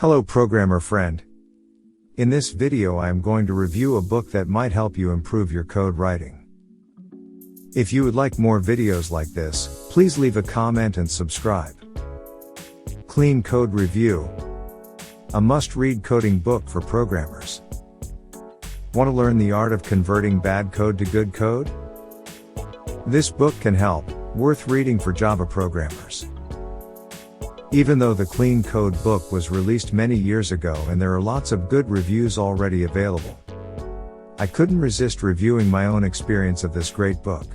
Hello programmer friend. In this video I am going to review a book that might help you improve your code writing. If you would like more videos like this, please leave a comment and subscribe. Clean Code Review. A must-read coding book for programmers. Want to learn the art of converting bad code to good code? This book can help, worth reading for Java programmers. Even though the Clean Code book was released many years ago and there are lots of good reviews already available, I couldn't resist reviewing my own experience of this great book.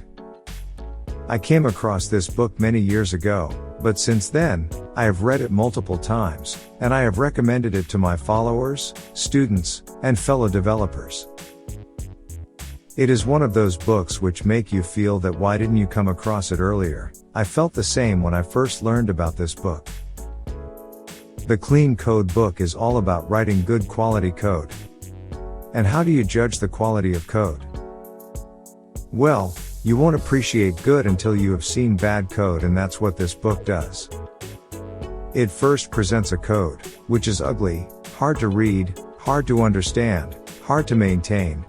I came across this book many years ago, but since then, I have read it multiple times, and I have recommended it to my followers, students, and fellow developers. It is one of those books which make you feel that why didn't you come across it earlier? I felt the same when I first learned about this book. The Clean Code book is all about writing good quality code. And how do you judge the quality of code? Well, you won't appreciate good until you have seen bad code, and that's what this book does. It first presents a code, which is ugly, hard to read, hard to understand, hard to maintain.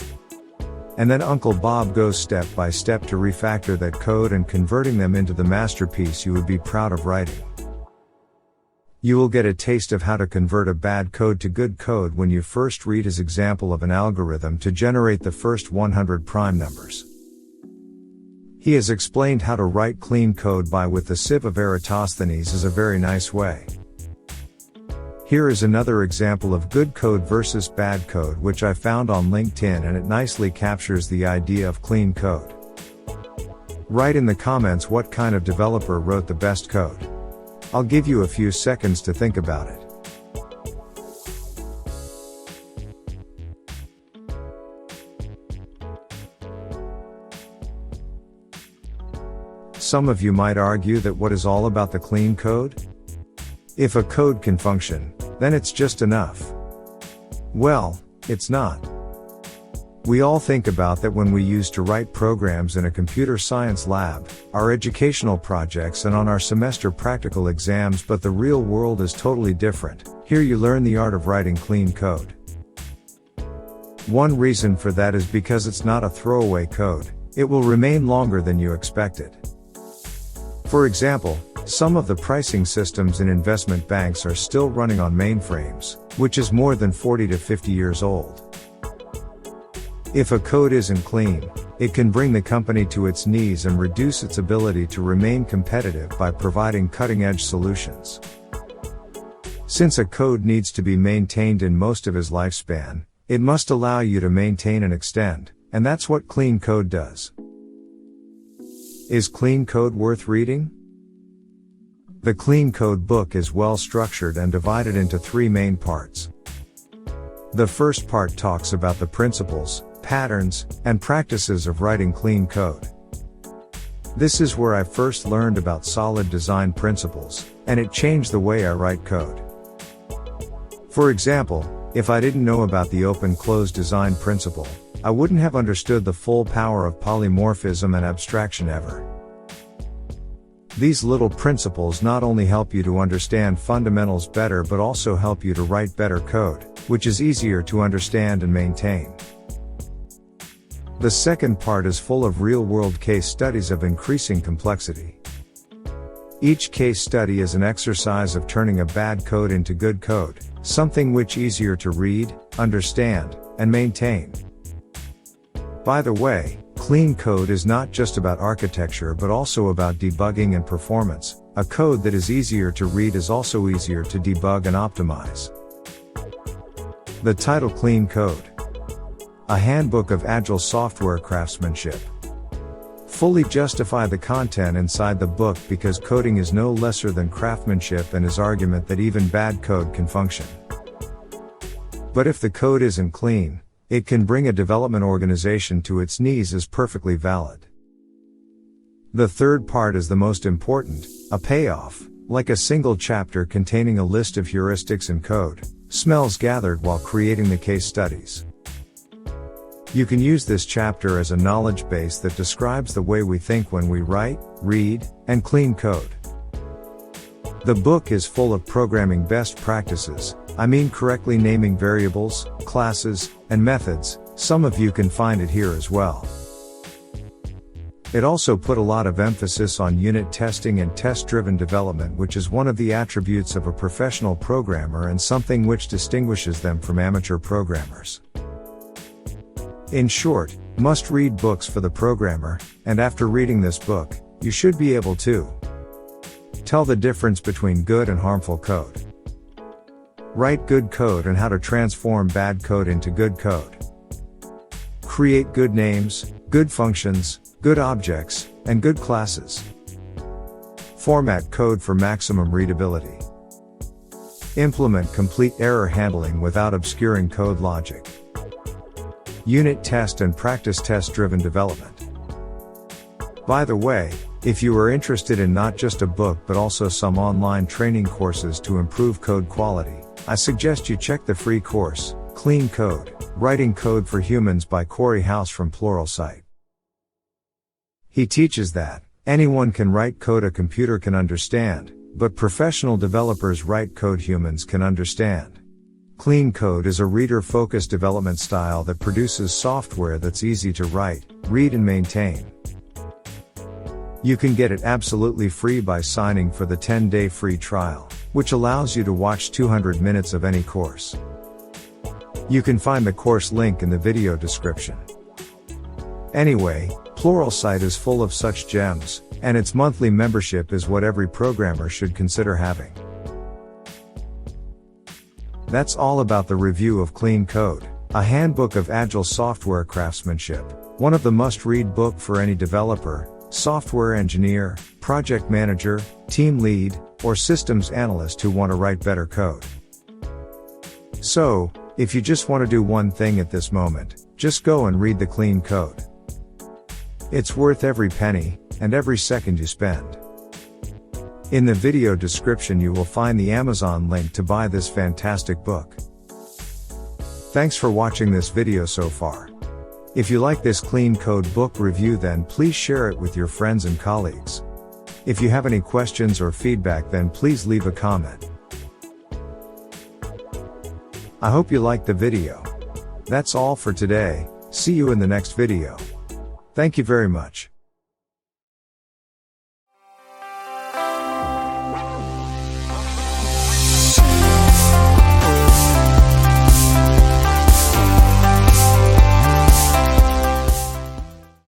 And then Uncle Bob goes step by step to refactor that code and converting them into the masterpiece you would be proud of writing. You will get a taste of how to convert a bad code to good code when you first read his example of an algorithm to generate the first 100 prime numbers. He has explained how to write clean code with the sieve of Eratosthenes is a very nice way. Here is another example of good code versus bad code which I found on LinkedIn, and it nicely captures the idea of clean code. Write in the comments what kind of developer wrote the best code. I'll give you a few seconds to think about it. Some of you might argue that what is all about the clean code? If a code can function, then it's just enough. Well, it's not. We all think about that when we used to write programs in a computer science lab, our educational projects, and on our semester practical exams, but the real world is totally different. Here you learn the art of writing clean code. One reason for that is because it's not a throwaway code. It will remain longer than you expected. For example, some of the pricing systems in investment banks are still running on mainframes, which is more than 40 to 50 years old. If a code isn't clean, it can bring the company to its knees and reduce its ability to remain competitive by providing cutting-edge solutions. Since a code needs to be maintained in most of its lifespan, it must allow you to maintain and extend, and that's what clean code does. Is clean code worth reading? The Clean Code book is well structured and divided into three main parts. The first part talks about the principles, patterns, and practices of writing clean code. This is where I first learned about solid design principles, and it changed the way I write code. For example, if I didn't know about the open-close design principle, I wouldn't have understood the full power of polymorphism and abstraction ever. These little principles not only help you to understand fundamentals better but also help you to write better code, which is easier to understand and maintain. The second part is full of real-world case studies of increasing complexity. Each case study is an exercise of turning a bad code into good code, something which is easier to read, understand, and maintain. By the way, clean code is not just about architecture but also about debugging and performance. A code that is easier to read is also easier to debug and optimize. The title Clean Code. A Handbook of Agile Software Craftsmanship. Fully justify the content inside the book because coding is no lesser than craftsmanship, and his argument that even bad code can function. But if the code isn't clean, it can bring a development organization to its knees is perfectly valid. The third part is the most important, a payoff, like a single chapter containing a list of heuristics and code smells gathered while creating the case studies. You can use this chapter as a knowledge base that describes the way we think when we write, read, and clean code. The book is full of programming best practices, I mean correctly naming variables, classes, and methods. Some of you can find it here as well. It also put a lot of emphasis on unit testing and test-driven development, which is one of the attributes of a professional programmer and something which distinguishes them from amateur programmers. In short, must-read books for the programmer, and after reading this book, you should be able to tell the difference between good and harmful code, write good code and how to transform bad code into good code, create good names, good functions, good objects, and good classes, format code for maximum readability, implement complete error handling without obscuring code logic, unit test and practice test-driven development. By the way, if you are interested in not just a book but also some online training courses to improve code quality, I suggest you check the free course, Clean Code, Writing Code for Humans by Corey House from Pluralsight. He teaches that anyone can write code a computer can understand, but professional developers write code humans can understand. Clean Code is a reader-focused development style that produces software that's easy to write, read and maintain. You can get it absolutely free by signing for the 10-day free trial, which allows you to watch 200 minutes of any course. You can find the course link in the video description. Anyway, Pluralsight is full of such gems, and its monthly membership is what every programmer should consider having. That's all about the review of Clean Code, a handbook of agile software craftsmanship, one of the must-read book for any developer, software engineer, project manager, team lead, or systems analyst who want to write better code. So, if you just want to do one thing at this moment, just go and read the Clean Code. It's worth every penny, and every second you spend. In the video description you will find the Amazon link to buy this fantastic book. Thanks for watching this video so far. If you like this Clean Code book review, then please share it with your friends and colleagues. If you have any questions or feedback, then please leave a comment. I hope you liked the video. That's all for today. See you in the next video. Thank you very much.